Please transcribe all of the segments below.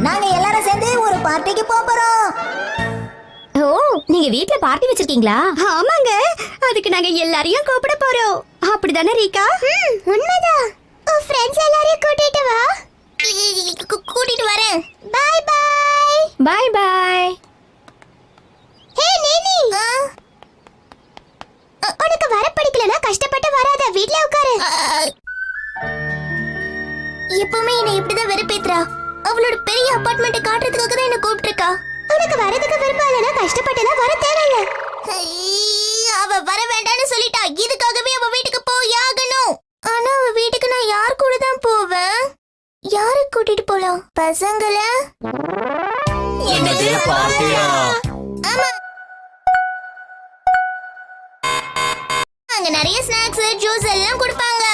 நாங்க எல்லாரும் சேர்ந்து ஒரு பார்ட்டிக்கு போறோம். ஓ, நீங்க வீட்ல பார்ட்டி வச்சிருக்கீங்களா? ஆமாங்க, அதுக்கு நாங்க எல்லாரையும் கூப்பிட போறோம். அப்படிதானே ரீகா? உண்மைதான். உன் ஃப்ரெண்ட்ஸ் எல்லாரையும் கூட்டிட்டு வா. கூட்டிட்டு வரேன். Bye bye. Bye bye. Hey நேனி, உனக்கு வர பிடிக்கலனா கஷ்டப்பட்டு வராத, வீட்ல உட்காரு. எப்பவுமே என்ன இப்படிதான் வெறுப்பேத்துறா. அவளோட பெரிய அபார்ட்மெண்ட் காட்டுறதுக்காக தான் என்ன கூப்பிட்டுருக்கா. உனக்கு வரதுக்கு விருப்பம் இல்லைன்னா கஷ்டப்பட்டுலாம் வர தேவையில்ல. அவ வர வேண்டாம்னு சொல்லிட்டா. இதுக்காகவே அவ வீட்டுக்கு போய் ஆகணும். ஆனா அவ வீட்டுக்கு நான் யார் கூட தான் போவேன்? யாரை கூட்டிட்டு போலாம்? பசங்கள? என்னது பார்ட்டியா? ஆமா, அங்க நிறைய ஸ்நாக்ஸ் ஜூஸ் எல்லாம் கொடுப்பாங்க.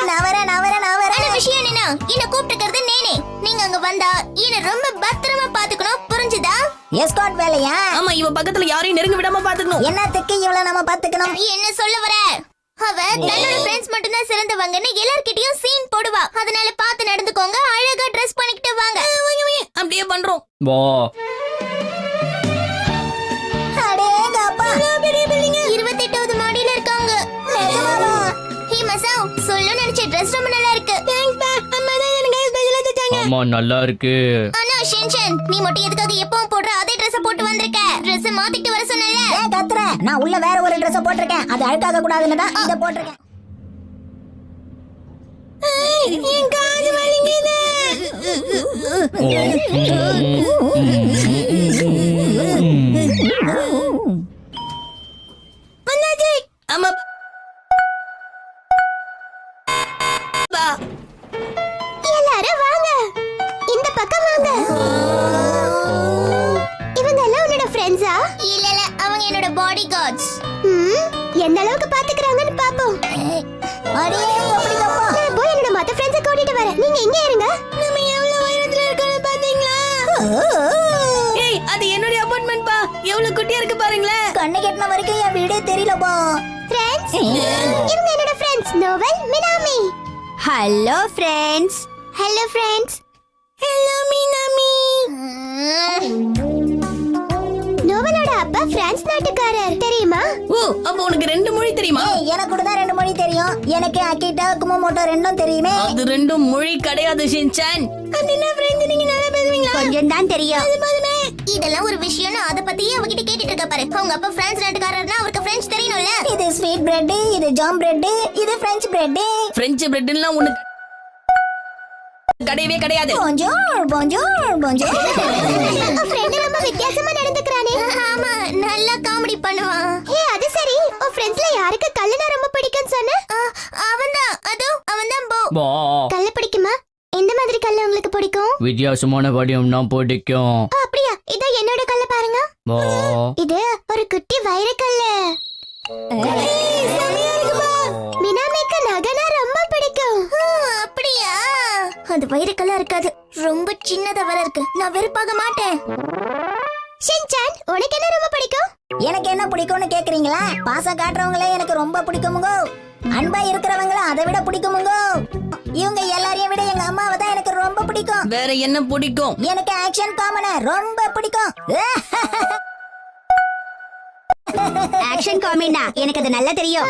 நான் வரேன். விஷயம் என்ன, என்ன கூப்பிட்டுக்கிறது நேனே. நீங்க அங்க வந்தா என்ன ரொம்ப பத்திரமா பாத்துக்கணும், புரிஞ்சுதா? எஸ்கார்ட் வேலையா? ஆமா, இவ பக்கத்துல யாரையும் நெருங்க விடாம பாத்துக்கணும். என்னத்துக்கு இவள நம்ம பாத்துக்கணும்? என்ன சொல்ல வர? அவ தன்னோட ஃப்ரெண்ட்ஸ் மட்டும் தான் சிறந்தவங்கன்னு எல்லார்கிட்டயும் சீன் போடுவா. அதனால பார்த்து நடந்துக்கோங்க. அழகா ட்ரெஸ் பண்ணிக்கிட்டு வாங்க. அப்படியே பண்றோம். வா. அடேங்கப்பா, 28வது மாடியில இருக்காங்க. நிஜமாவா? ஹே மசாவ், சொல்ல நினைச்ச ட்ரெஸ் ரொம்ப நல்லா இருக்கு. தேங்க்ஸ் பா, அம்மா தான் எனக்கு ஸ்பெஷலா தச்சாங்க. ஆமா, நல்லா இருக்கு. ஆனா ஷென்ஷன், நீ மட்டும் எதுக்காக எப்பவும் போடுற அதே ட்ரெஸ் போட்டு வந்திருக்க? ட்ரெஸ் மாத்திட்டு வர சொன்னல. ஏன் கத்துற? நான் உள்ள வேற ஒரு ட்ரெஸ் போட்டுருக்கேன். அது அழுக்காக கூடாதுன்னு தான் இத போட்டுருக்கேன். என் காது வலிக்குது. வந்தாச்சு. ஆமா பா. எல்லாரும் வாங்க, இந்த பக்கம் வாங்க. இவங்க எல்லாம் உன்னோட ஃப்ரெண்ட்ஸா? இல்ல, அவங்க என்னோட பாடி கார்ட்ஸ். எந்த அளவுக்கு பாத்துக்கறாங்கன்னு பாப்போம். அடே அப்படிங்கப்பா. நான் போய் என்னோட மத்த ஃப்ரெண்ட்ஸை கூட்டிட்டு வரேன். நீங்க இங்க இருங்க. நம்ம எவ்வளவு உயரத்துல இருக்கோம்னு பாத்தீங்களா? ஏய், அது என்னோட அபார்ட்மெண்ட் பா. எவ்வளவு குட்டியா இருக்கு பாருங்களே. கண்ணு கெட்டின வரைக்கும் என் வீடே தெரியலப்பா. ஃப்ரெண்ட்ஸ், இவங்க என்னோட friends Noel, Minami. Hello friends. Hello friends. Hello Minami. நோவலோட அப்பா பிரான்ஸ் நாட்டுக்காரர், தெரியுமா? ஓ, அப்ப உனக்கு 2 மொழி தெரியுமா? எனக்கு கூட தான் 2 மொழி தெரியும். எனக்கு அகிட்டா குமமோட்டோ ரெண்டும் தெரியுமே. அது 2 மொழி கிடையாது ஷின்சான். அப்படினா ஃப்ரெண்ட்ஸ், நீங்க நல்லா பேசுவீங்களா? கொஞ்சம் தான் தெரியும். இதெல்லாம் ஒரு விஷயம்னு அத பத்தியே அவகிட்ட கேட்டிட்டு இருக்க பாரு. அவங்க அப்பா பிரான்ஸ் நாட்டுக்காரர்னா அவருக்கு பிரெஞ்சு தெரியணும்ல. இது ஸ்வீட் பிரெட், இது ஜாம் பிரெட், இது பிரெஞ்சு பிரெட். பிரெஞ்சு பிரெட்லாம் உனக்கு கிடையவே கிடையாது. bonjour bonjour bonjour. ஃப்ரெண்ட் ரொம்ப வித்தியாசமா நடந்துக்கறானே. ஆமா, நல்லா காமெடி பண்ணுவான். ஹே, அது சரி, உன் ஃப்ரெண்ட்ஸ்ல யாருக்கு கல்லுனா ரொம்ப பிடிக்கும்னு சொன்ன? அவன்தான். அவன்தான் போ. வா. கல்ல பிடிக்குமா? எந்த மாதிரி கல்ல உங்களுக்கு பிடிக்கும்? வித்தியாசமான வடிவம் தான் பிடிக்கும். அப்படியா? இதோ என்னோட கல்ல பாருங்க. வா. இது ஒரு குட்டி வைரக்கல்லு. மினாமிக்கு நகனா ரொம்ப பிடிக்கும். அப்படியா? அது வைரக்கல்லா இருக்காது, ரொம்ப சின்னதா வர இருக்கு. நான் வெறுப்பாக மாட்டேன். ஷின்சான், உனக்கு என்ன ரொம்ப பிடிக்கும்? எனக்கு என்ன பிடிக்கும்னு கேக்குறீங்களா? பாசம் காட்டுறவங்களே எனக்கு ரொம்ப பிடிக்குமுங்க. அன்பா இருக்கிறவங்கள அதை விட பிடிக்குமுங்க. இவங்க எல்லாரையும் விட எங்க அம்மாவை தான் எனக்கு ரொம்ப பிடிக்கும். வேற என்ன பிடிக்கும்? எனக்கு ஆக்ஷன் காமெடி ரொம்ப பிடிக்கும். ஆக்ஷன் காமெடினா எனக்கு அது நல்லா தெரியும்.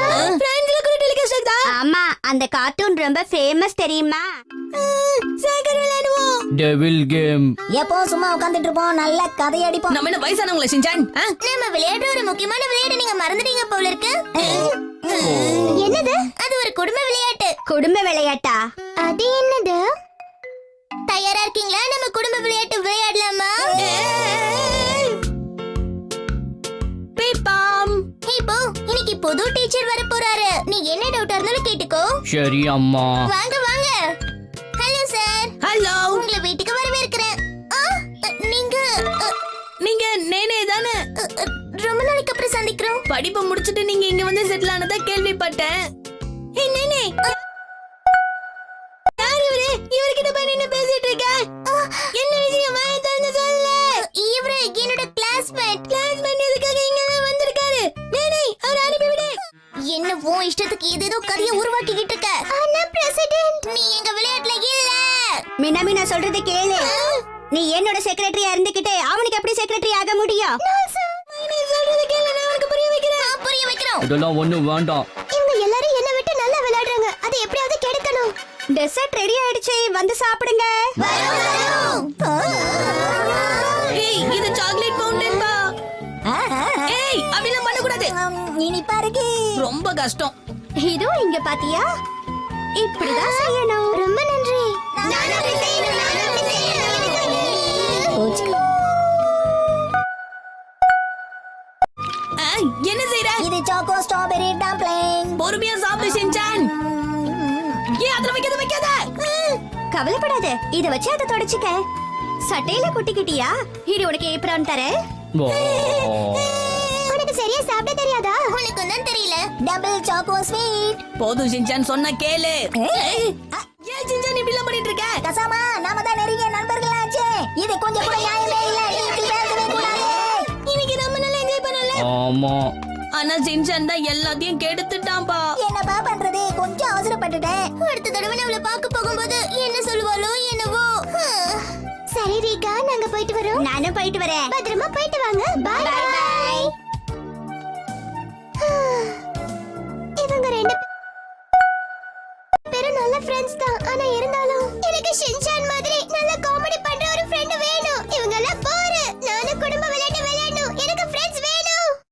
ஆமா, அந்த கார்ட்டூன் ரொம்ப ஃபேமஸ், தெரியுமா? Devil game. எப்பவும் சும்மா உட்கார்ந்துட்டு இருப்போம், நல்ல கதை அடிப்போம். நம்ம என்ன வயசானவங்களா ஷின்சான்? நம்ம விளையாடுற ஒரு முக்கியமான விளையாட்டு நீங்க மறந்துட்டீங்க போல இருக்கு. என்னது? அது ஒரு குடும்ப விளையாட்டு. குடும்ப விளையாட்டா? அது என்னது? தயாரா இருக்கீங்களா? நம்ம குடும்ப விளையாட்டு விளையாடலாமா? பீப்பாம். ஹே போ, இன்னைக்கு புது டீச்சர் வர போறாரு. நீ என்ன டவுட்டா இருந்தாலும் கேட்டுக்கோ. சரி அம்மா. வாங்க வாங்க. Hello sir. ஹலோ. உங்களை வீட்டுக்கு வரவேற்கிறேன். நீங்க நேனே தானே? ரொம்ப நாளைக்கு அப்புறம் சந்திக்கிறோம். படிப்பு முடிச்சிட்டு நீங்க இங்க வந்து செட்டில் ஆனதா கேள்விப்பட்டேன். ஹே நேனே, யார் இவரு? இவர்கிட்ட போய் நின்னு பேசிட்டு இருக்க? என்ன விஷயம்? வாயை திறந்து சொல்லு. இவரு என்னோட கிளாஸ்மேட். கிளாஸ்மேட் எதுக்காக இங்க வந்திருக்காரு? நேனே, அவரை அனுப்பி விடு. என்ன உன் இஷ்டத்துக்கு ஏதேதோ கதையை உருவாக்கிக்கிட்டு இருக்க? ஆனா பிரசிடென்ட், நீ எங்க விளையாட்டுல இல்ல. மினாமி, நான் சொல்றது கேளு. நீ என்னோட செக்ரட்டரியா இருந்துகிட்டு அவனுக்கு எப்படி செக்ரட்டரி ஆக முடியும்? நீ சொல்றது கேளு, நான் உனக்கு புரிய வைக்கிறேன். புரிய வைக்கிறோம். இதெல்லாம் ஒண்ணும் வேண்டாம். இவங்க எல்லாரும் என்ன விட்டு நல்லா விளையாடுறாங்க. அதை எப்படியாவது கெடுக்கணும். டெசர்ட் ரெடி ஆயிடுச்சு, வந்து சாப்பிடுங்க. ஏய், இது சாக்லேட் ஃபவுண்டன் பா. ஏய், அப்படிலாம் பண்ண கூடாது. இனிப்பா இருக்கு. ரொம்ப கஷ்டம். இதோ இங்க பாத்தியா, இப்படிதான் செய்யணும். ரொம்ப நன்றி. என்ன செய்யற? இது சாக்கோ ஸ்ட்ராபெரி டம்ப்ளிங். பொறுமையா சாப்பிடு ஷின்சான். ஏய், அதல வைக்காத. கவலைப்படாத, இத வச்சு அதை தொடச்சுக்க. சட்டையில குட்டிக்கிட்டியா? இது உனக்கு ஏப்ரான் தரேன். வா. உனக்கு சரியா சாப்பிட தெரியாதா? உனக்கு தான் தெரியல. Double choco sweet. போதும் ஷின்சான், சொன்னா கேளு. ஏன் ஷின்சான் இப்படி எல்லாம் பண்ணிட்டு இருக்க? கசாமா, நாம தான் நெருங்கிய நண்பர்களாச்சே. இது கொஞ்சம் கூட நியாயமே இல்ல. நீ இப்படி பேசவே கூடாது. இன்னைக்கு நம்ம நல்லா என்ஜாய் பண்ணல. ஆமா. ஆனா ஷின்சான் தான் எல்லாத்தையும் கெடுத்துட்டான்பா. என்னப்பா பண்றது? கொஞ்சம் அவசரப்பட்டுட்டேன். அடுத்த தடவை நம்மள பார்க்க போகும்போது என்ன சொல்லுவாளோ என்னவோ. சரி ரீகா, நாங்க போயிட்டு வரோம். நானும் போயிட்டு வரேன். பத்திரமா போயிட்டு வாங்க. Bye bye. இவங்க ரெண்டு பேரும் நல்ல ஃப்ரெண்ட்ஸ் தான். ஆனா இருந்தாலும் எனக்கு ஷின்சான்